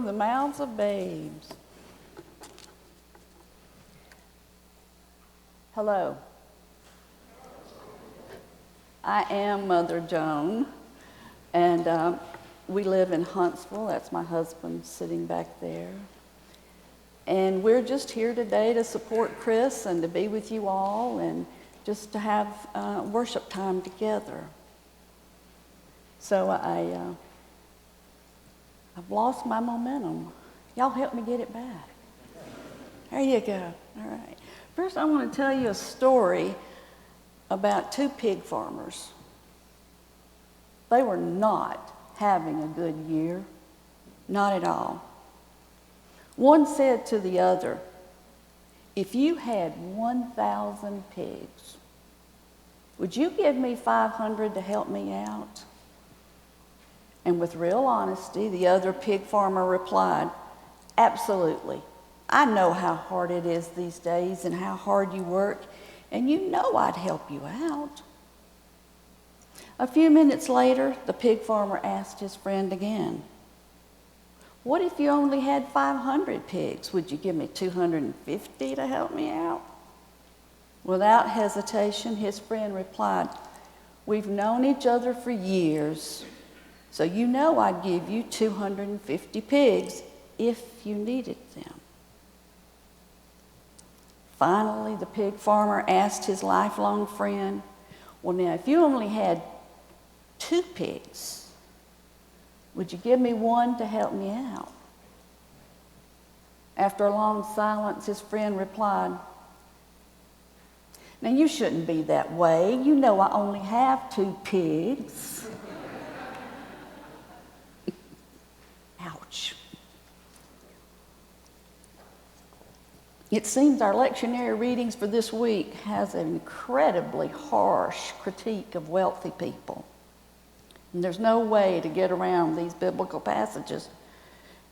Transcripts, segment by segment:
the mouths of babes. Hello. I am Mother Joan, and we live in Huntsville. That's my husband sitting back there. And we're just here today to support Chris and to be with you all and just to have worship time together. So I've lost my momentum. Y'all help me get it back. There you go. All right. First, I want to tell you a story about two pig farmers. They were not having a good year, not at all. One said to the other, "If you had 1,000 pigs, would you give me 500 to help me out?" And with real honesty, the other pig farmer replied, "Absolutely. I know how hard it is these days and how hard you work, and you know I'd help you out." A few minutes later, the pig farmer asked his friend again, "What if you only had 500 pigs? Would you give me 250 to help me out?" Without hesitation, his friend replied, "We've known each other for years, so you know I'd give you 250 pigs if you needed them." Finally, the pig farmer asked his lifelong friend, "Well, now, if you only had 2 pigs, would you give me 1 to help me out?" After a long silence, his friend replied, "Now, you shouldn't be that way. You know I only have 2 pigs." Ouch. It seems our lectionary readings for this week has an incredibly harsh critique of wealthy people. And there's no way to get around these biblical passages.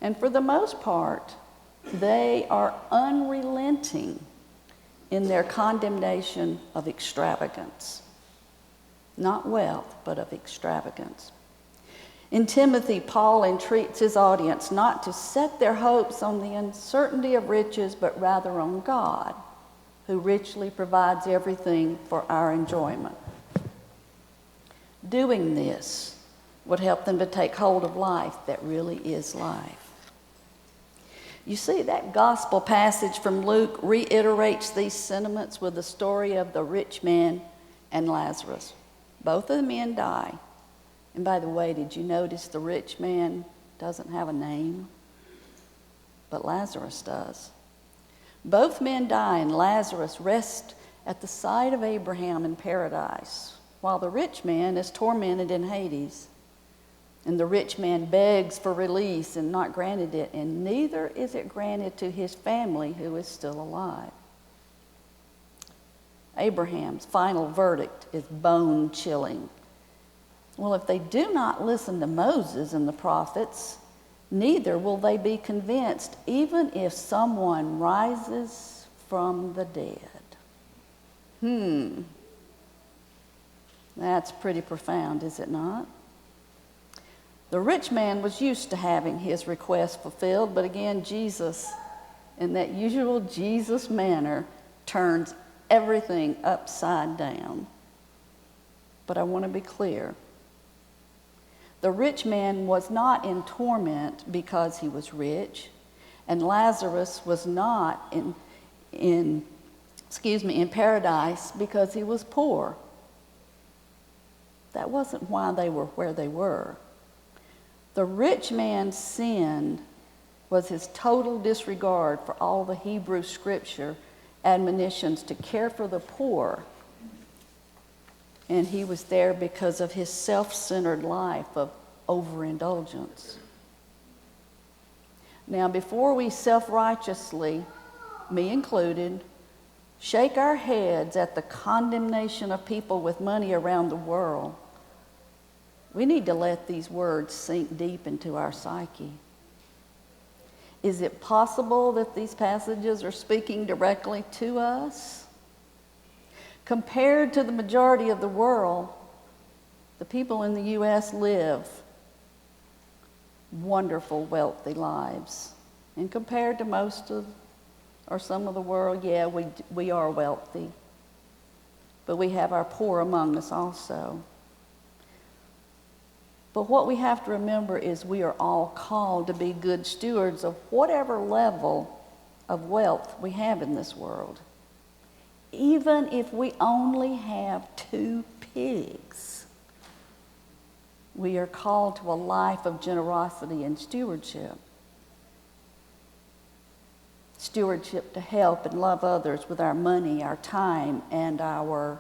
And for the most part, they are unrelenting in their condemnation of extravagance. Not wealth, but of extravagance. In Timothy, Paul entreats his audience not to set their hopes on the uncertainty of riches, but rather on God, who richly provides everything for our enjoyment. Doing this would help them to take hold of life that really is life. You see, that gospel passage from Luke reiterates these sentiments with the story of the rich man and Lazarus. Both of the men die. And by the way, did you notice the rich man doesn't have a name? But Lazarus does. Both men die, and Lazarus rests at the side of Abraham in paradise, while the rich man is tormented in Hades. And the rich man begs for release and not granted it, and neither is it granted to his family who is still alive. Abraham's final verdict is bone-chilling. Well, if they do not listen to Moses and the prophets, neither will they be convinced, even if someone rises from the dead. That's pretty profound, is it not? The rich man was used to having his request fulfilled, but again, Jesus, in that usual Jesus manner, turns everything upside down. But I want to be clear. The rich man was not in torment because he was rich, and Lazarus was not in paradise because he was poor. That wasn't why they were where they were. The rich man's sin was his total disregard for all the Hebrew scripture admonitions to care for the poor. And he was there because of his self-centered life of overindulgence. Now, before we self-righteously, me included, shake our heads at the condemnation of people with money around the world, we need to let these words sink deep into our psyche. Is it possible that these passages are speaking directly to us? Compared to the majority of the world, the people in the U.S. live wonderful, wealthy lives. And compared to most of, or some of the world, yeah, we are wealthy. But we have our poor among us also. But what we have to remember is we are all called to be good stewards of whatever level of wealth we have in this world. Even if we only have 2 pigs, we are called to a life of generosity and stewardship. Stewardship to help and love others with our money, our time, and our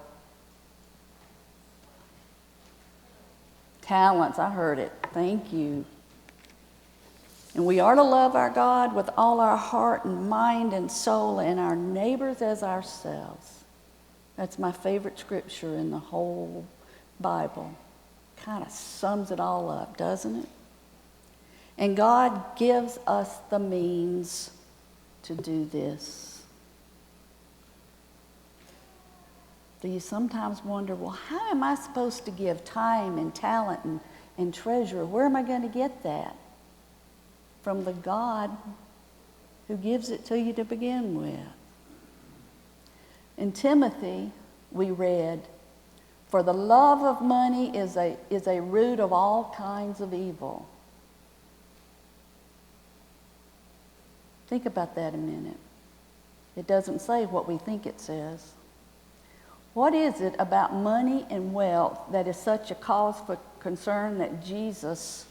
talents. I heard it. Thank you. And we are to love our God with all our heart and mind and soul, and our neighbors as ourselves. That's my favorite scripture in the whole Bible. Kind of sums it all up, doesn't it? And God gives us the means to do this. Do you sometimes wonder, well, how am I supposed to give time and talent and treasure? Where am I going to get that? From the God who gives it to you to begin with. In Timothy, we read, "For the love of money is a root of all kinds of evil." Think about that a minute. It doesn't say what we think it says. What is it about money and wealth that is such a cause for concern that Jesus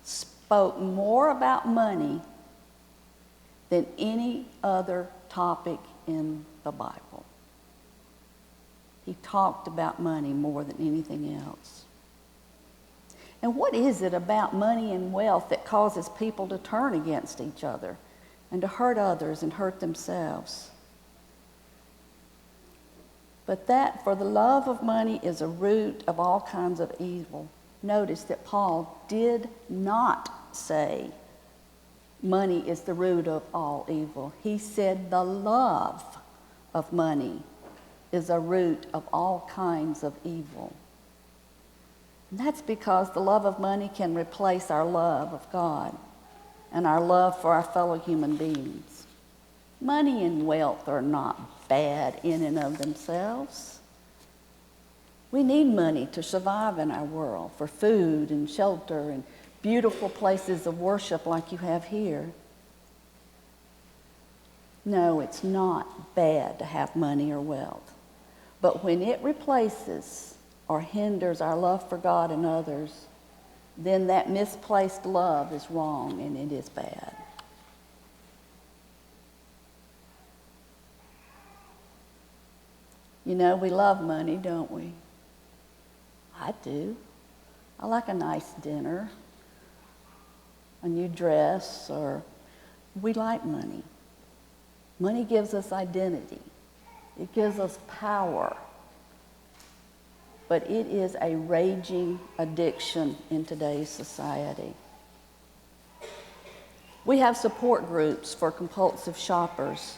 spoke more about money than any other topic in the Bible? He talked about money more than anything else. And what is it about money and wealth that causes people to turn against each other and to hurt others and hurt themselves? But that for the love of money is a root of all kinds of evil. Notice that Paul did not say money is the root of all evil. He said the love of money is a root of all kinds of evil. And that's because the love of money can replace our love of God and our love for our fellow human beings. Money and wealth are not bad in and of themselves. We need money to survive in our world, for food and shelter and beautiful places of worship like you have here. No, it's not bad to have money or wealth. But when it replaces or hinders our love for God and others, then that misplaced love is wrong and it is bad. You know, we love money, don't we? I do. I like a nice dinner, a new dress, or we like money. Money gives us identity. It gives us power. But it is a raging addiction in today's society. We have support groups for compulsive shoppers,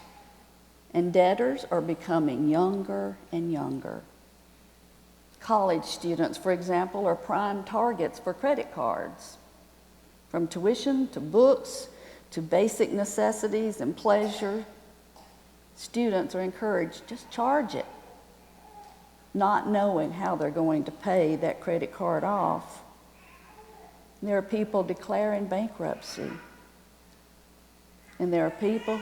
and debtors are becoming younger and younger. College students, for example, are prime targets for credit cards. From tuition to books to basic necessities and pleasure, students are encouraged, just charge it, not knowing how they're going to pay that credit card off. There are people declaring bankruptcy. And there are people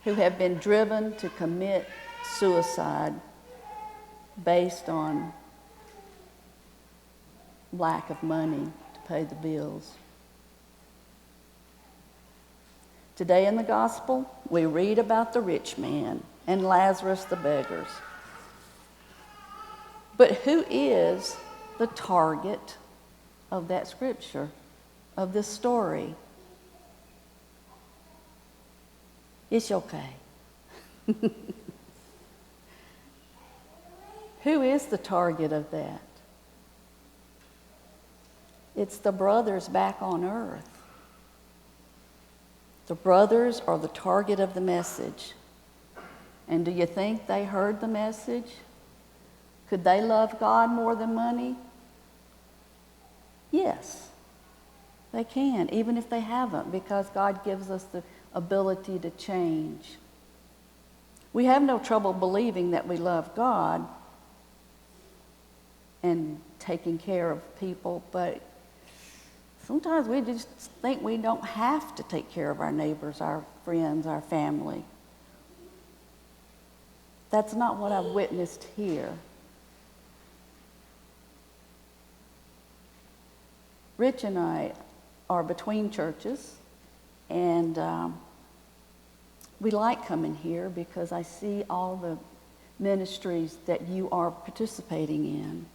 who have been driven to commit suicide based on lack of money to pay the bills. Today in the gospel, we read about the rich man and Lazarus the beggars. But who is the target of that scripture, of this story? It's okay. Who is the target of that? It's the brothers back on earth. The brothers are the target of the message. And do you think they heard the message? Could they love God more than money? Yes, They can, even if they haven't, because God gives us the ability to change. We have no trouble believing that we love God and taking care of people, but sometimes we just think we don't have to take care of our neighbors, our friends, our family. That's not what I've witnessed here. Rich and I are between churches, and we like coming here because I see all the ministries that you are participating in.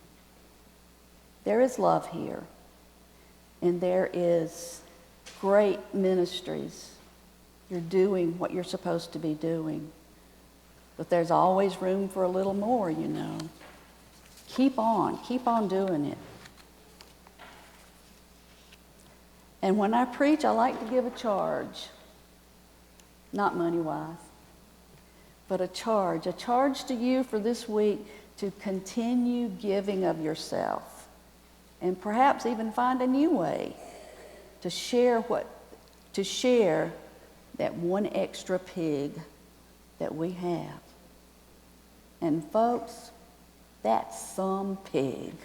There is love here, and there is great ministries. You're doing what you're supposed to be doing. But there's always room for a little more, you know. Keep on doing it. And when I preach, I like to give a charge. Not money-wise, but a charge to you for this week to continue giving of yourself, and perhaps even find a new way to share that one extra pig that we have. And folks, that's some pig.